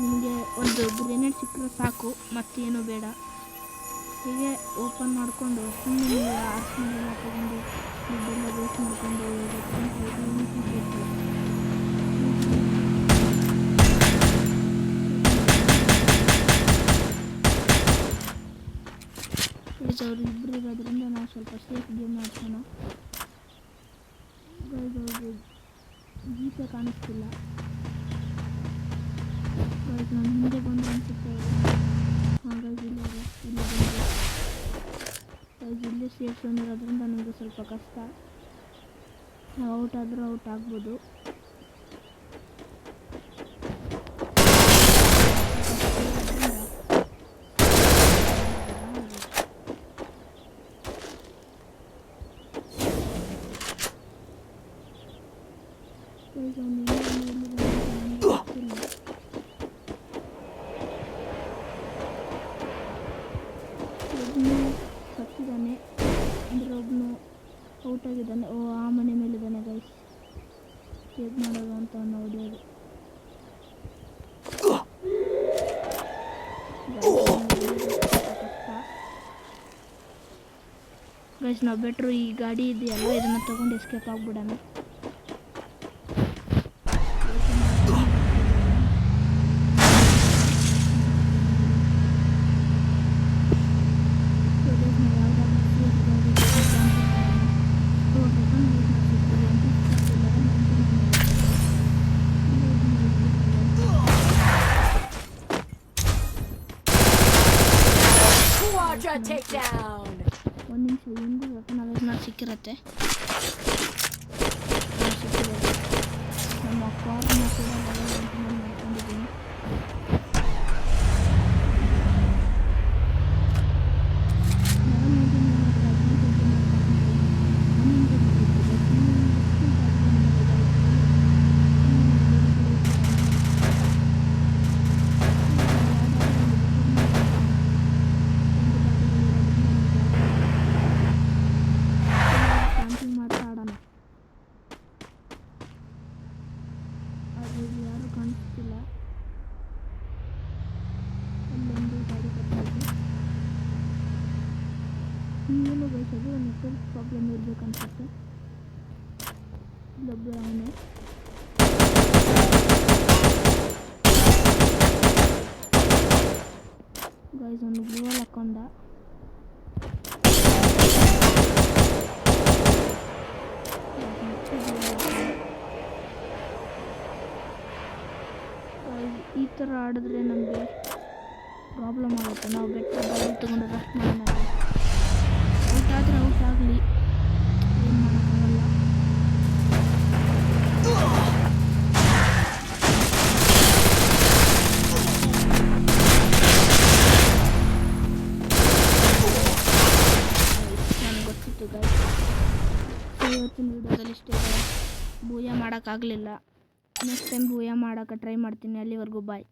ನಿಮಗೆ ಒಂದು ಗ್ರೆನೇಡ್ ಸಿಕ್ಕರೆ ಸಾಕು, ಮತ್ತೇನು ಬೇಡ. ಹೀಗೆ ಓಪನ್ ಮಾಡಿಕೊಂಡು ಸುಮ್ಮನೆ ಆರ್ಸ್ಮೆಲ್ಲ ತೊಗೊಂಡು ದುಡ್ಡೆಲ್ಲ ವೇಸ್ಟ್ ಮಾಡಿಕೊಂಡು ಅವರು ಇಬ್ಬರು ಇರೋದ್ರಿಂದ ನಾವು ಸ್ವಲ್ಪ ಸೇಫ್ ಗೇಮ್ ಆಡ್ಸೋಣ. ಜೀಪೇ ಕಾಣಿಸ್ತಿಲ್ಲ. ನಾನು ಹಿಂದೆ ಬಂದು ಅನಿಸುತ್ತೆ. ಹಾಗಾಗಿ ಇಲ್ಲೇ ಸೇಫ್ ಝೋನ್ ಇರೋದ್ರಿಂದ ನನಗೆ ಸ್ವಲ್ಪ ಕಷ್ಟ. ನಾವು ಔಟ್ ಆದರೂ ಔಟ್ ಆಗ್ಬೋದು. ಒಬ್ಬನು ಸತ್ತಿದ್ದಾನೆ, ಅಂದರೆ ಒಬ್ಬನು ಔಟ್ ಆಗಿದ್ದಾನೆ. ಓ, ಆ ಮನೆ ಮೇಲಿದ್ದಾನೆ ಗೈಸ್. ಹೇಗೆ ಮಾಡೋದು ಅಂತ ನೋಡೋದು. ಗೈಸ್, ನಾವು ಬೆಟ್ರು ಈ ಗಾಡಿ ಇದೆಯಲ್ಲ, ಇದನ್ನು ತಗೊಂಡು ಎಸ್ಕೇಪ್ ಆಗ್ಬಿಡೋಣ. Quadra takedown. ಒಂದು ನಿಮಿಷ, ಹಿಂಗೂ ವೆಪನ್ ಸಿಕ್ಕಿರುತ್ತೆ. ನಮ್ಮ ಕಾರ್ನ ಕೂಡ ಮಾಡ್ಕೊಂಡಿದ್ದೀನಿ. ಯಾರು ಕಾಣಿಸ್ತಿಲ್ಲ. ಅಲ್ಲೊಂದು ಗಾಡಿ ಬರ್ತಿದೆ. ಏನು ಬಯಸೋದು ನೆಟ್ವರ್ಕ್ ಪ್ರಾಬ್ಲಮ್ ಇರಬೇಕನ್ಸುತ್ತೆ. ಇಲ್ಲೊಬ್ಬರು ಅವನೇ. ಗೈಸ್, ಅವನು ಗ್ಲೂವಲ್ ಹಾಕೊಂಡ. ಈ ಥರ ಆಡಿದ್ರೆ ನಮಗೆ ಪ್ರಾಬ್ಲಮ್ ಆಗುತ್ತೆ. ನಾವು ಬೆಟ್ಟ ಗಾಡಿ ತೊಗೊಂಡು ರಶ್ ಮಾಡೋಣ. ಔಟ್ ಆದರೆ ಔಟ್ ಆಗಲಿ, ಏನು ಮಾಡೋಕ್ಕಾಗಲ್ಲ. ನನಗೆ ಗೊತ್ತಿತ್ತು ಗೈಸ್. ಇವತ್ತಿನ ವಿಡಿಯೋದಲ್ಲಿ ಇಷ್ಟೇ. ಬೂಯ ಮಾಡೋಕ್ಕಾಗಲಿಲ್ಲ. ನೆಕ್ಸ್ಟ್ ಟೈಮ್ ಬೂಯ ಮಾಡೋಕ್ಕೆ ಟ್ರೈ ಮಾಡ್ತೀನಿ. ಅಲ್ಲಿವರೆಗೂ ಬಾಯ್.